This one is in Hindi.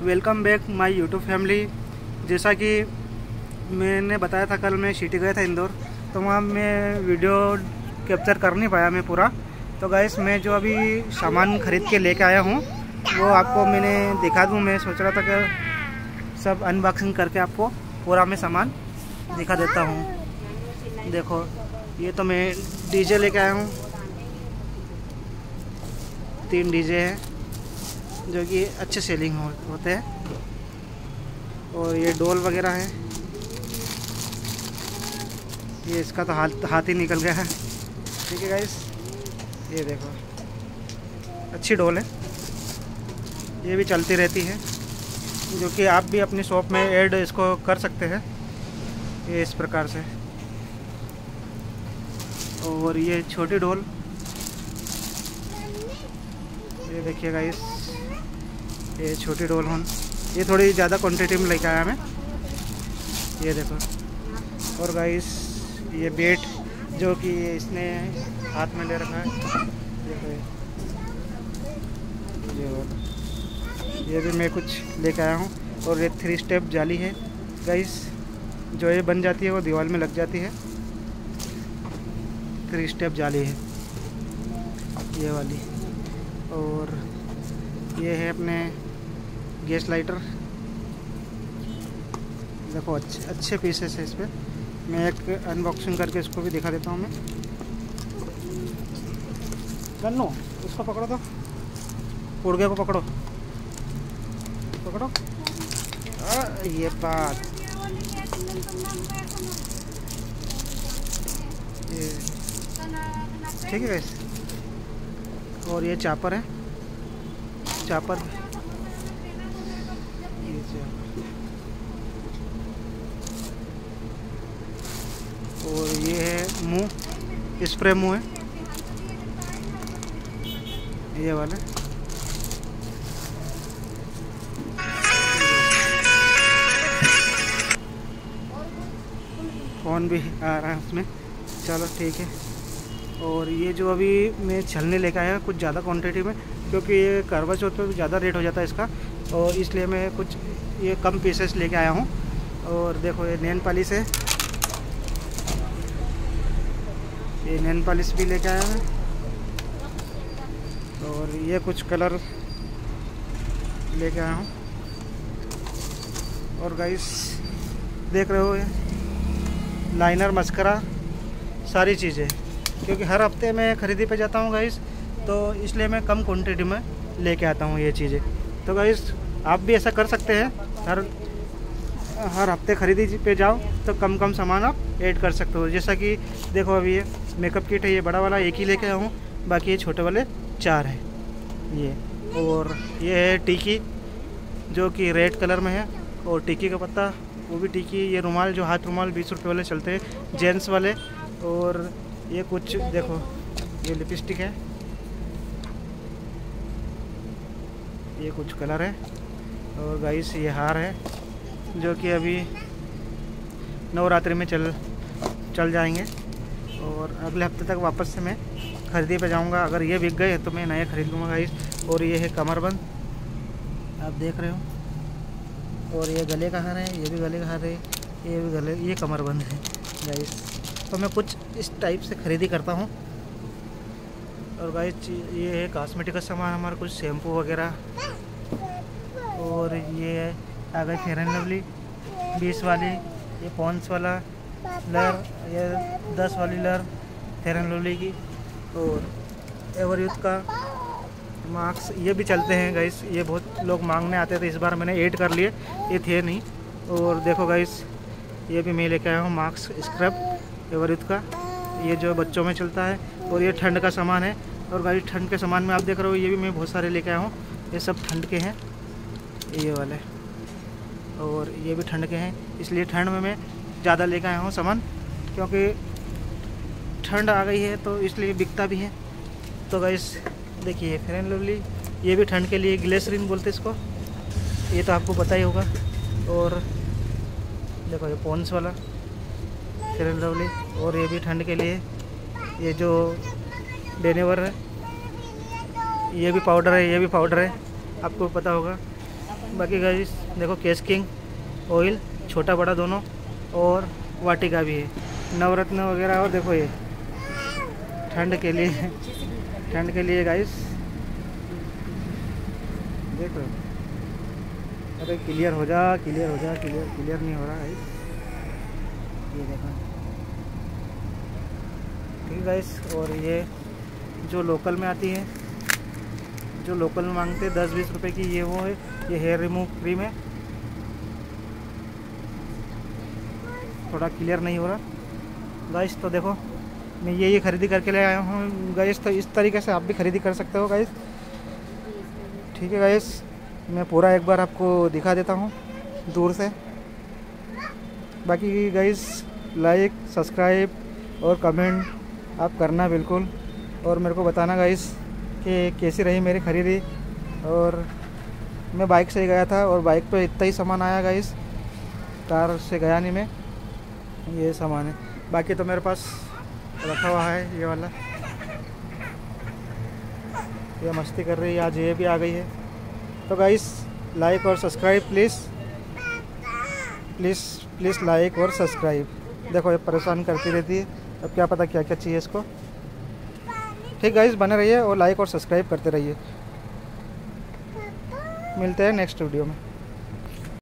Welcome back my YouTube family. जैसा कि मैंने बताया था, कल मैं सिटी गया था इंदौर, तो वहाँ मैं वीडियो कैप्चर कर नहीं पाया मैं पूरा। तो गाइस मैं जो अभी सामान ख़रीद के लेके आया हूँ वो आपको मैंने दिखा दूँ। मैं सोच रहा था कि सब अनबॉक्सिंग करके आपको पूरा मैं सामान दिखा देता हूँ। देखो, ये तो मैं डीजे लेके आया हूँ। 3 डीजे हैं जो कि अच्छे सेलिंग होते हैं। और ये डोल वगैरह है। ये इसका तो हाथ ही निकल गया है। ठीक है गाइस, ये देखो, अच्छी डोल है, ये भी चलती रहती है, जो कि आप भी अपनी शॉप में ऐड इसको कर सकते हैं, ये इस प्रकार से। और ये छोटी डोल, ये देखिए गाइस, ये छोटी डोल हूँ, ये थोड़ी ज़्यादा क्वांटिटी में लेके आया मैं, ये देखो। और गाइस ये बेट जो कि इसने हाथ में ले रखा है, देखो ये भी मैं कुछ लेके आया हूँ। और ये 3 स्टेप जाली है गाइस, जो ये बन जाती है वो दीवार में लग जाती है। 3 स्टेप जाली है ये वाली। और ये है अपने गैस लाइटर, देखो अच्छे पीसेस है इस पर। मैं एक अनबॉक्सिंग करके इसको भी दिखा देता हूँ मैं। गन्नू, इसको पकड़ो तो, पुड़गे को पकड़ो पकड़ो। ये बात, ये ठीक है गाइस। और ये चापर है, चापर, और ये है मुंह, स्प्रे मुंह है ये वाला। फ़ोन भी आ रहा है उसमें, चलो ठीक है। और ये जो अभी मैं छलने लेकर आया कुछ ज़्यादा क्वांटिटी में, क्योंकि ये करवा चौथ पे ज़्यादा रेट हो जाता है इसका, और इसलिए मैं कुछ ये कम पीसेस लेके आया हूँ। और देखो ये नेल पॉलिश है, ये नेल पॉलिश भी लेके आया मैं। और ये कुछ कलर लेके आया हूँ। और गाइस देख रहे हो, ये लाइनर, मस्करा, सारी चीज़ें, क्योंकि हर हफ्ते मैं खरीदी पे जाता हूँ गाइस, तो इसलिए मैं कम क्वांटिटी में लेके आता हूँ ये चीज़ें। तो गाइस आप भी ऐसा कर सकते हैं, हर हफ्ते खरीदी पे जाओ तो कम कम सामान आप ऐड कर सकते हो। जैसा कि देखो, अभी ये मेकअप किट है, ये बड़ा वाला एक ही लेके आया हूँ, बाकी ये छोटे वाले 4 हैं ये। और ये है टिक्की जो कि रेड कलर में है, और टिक्की का पत्ता वो भी टिक्की। ये रुमाल, जो हाथ रुमाल 20 रुपये वाले चलते हैं जेंट्स वाले। और ये कुछ देखो, ये लिपस्टिक है, ये कुछ कलर है। और गाइस ये हार है जो कि अभी नवरात्रि में चल जाएंगे, और अगले हफ्ते तक वापस से मैं खरीदी पे जाऊंगा। अगर ये बिक गए तो मैं नए खरीद लूँगा गाइस। और ये है कमरबंद, आप देख रहे हो। और ये गले का हार है, ये भी गले का हार है, ये भी गले, ये कमरबंद है गाइस। तो मैं कुछ इस टाइप से खरीदी करता हूँ। और गाइस ये है कॉस्मेटिक का सामान हमारा, कुछ शैम्पू वगैरह। और ये आ गई फेयर एंड लवली 20 वाली, ये पॉन्स वाला लर, ये 10 वाली लर फेयर एंड लवली की। और एवरयूथ का मास्क, ये भी चलते हैं गाइस, ये बहुत लोग मांगने आते थे, इस बार मैंने ऐड कर लिए, ये थे नहीं। और देखो गाइस, ये भी मैं लेके आया हूँ मास्क, स्क्रब एवरयूथ का, ये जो बच्चों में चलता है। और ये ठंड का सामान है। और गाइस ठंड के सामान में आप देख रहे हो, ये भी मैं बहुत सारे लेके आया हूँ, ये सब ठंड के हैं ये वाले। और ये भी ठंड के हैं, इसलिए ठंड में मैं ज़्यादा लेके आया हूँ सामान, क्योंकि ठंड आ गई है तो इसलिए बिकता भी है। तो गाइस देखिए फेयर एंड लवली, ये भी ठंड के लिए, ग्लिसरीन बोलते इसको, ये तो आपको पता ही होगा। और देखो ये पॉन्स वाला फेयर एंड लवली, और ये भी ठंड के लिए। ये जो डेनेवर है, ये भी पाउडर है, ये भी पाउडर है, आपको पता होगा। बाकी गाइस देखो केस किंग ऑयल छोटा बड़ा दोनों, और वाटिका भी है, नवरत्न वगैरह। और देखो ये ठंड के लिए, ठंड के लिए गाइस देखो। अरे क्लियर हो जा, क्लियर हो जा, क्लियर नहीं हो रहा गाइस, ये देखो। ठीक है गाइस, और ये जो लोकल में आती है, जो लोकल में मांगते हैं 10-20 रुपए की, ये वो है, ये हेयर रिमूव क्रीम है। थोड़ा क्लियर नहीं हो रहा गाइस। तो देखो मैं ये खरीदी करके ले आया हूँ गाइस, तो इस तरीके से आप भी खरीदी कर सकते हो गाइस। ठीक है गाइस, मैं पूरा एक बार आपको दिखा देता हूँ दूर से। बाकी गाइस लाइक, सब्सक्राइब और कमेंट आप करना बिल्कुल, और मेरे को बताना गाइस कि कैसी रही मेरी खरीदी। और मैं बाइक से गया था, और बाइक पे इतना ही सामान आया गाइस, कार से गया नहीं मैं। ये सामान है, बाकी तो मेरे पास रखा हुआ है ये वाला। ये मस्ती कर रही है आज, ये भी आ गई है। तो गाइस लाइक और subscribe please please please, like और सब्सक्राइब। देखो ये परेशान करती रहती है, अब क्या पता क्या क्या चाहिए इसको। ठीक गाइस, बने रहिए और लाइक और सब्सक्राइब करते रहिए। मिलते हैं नेक्स्ट वीडियो में।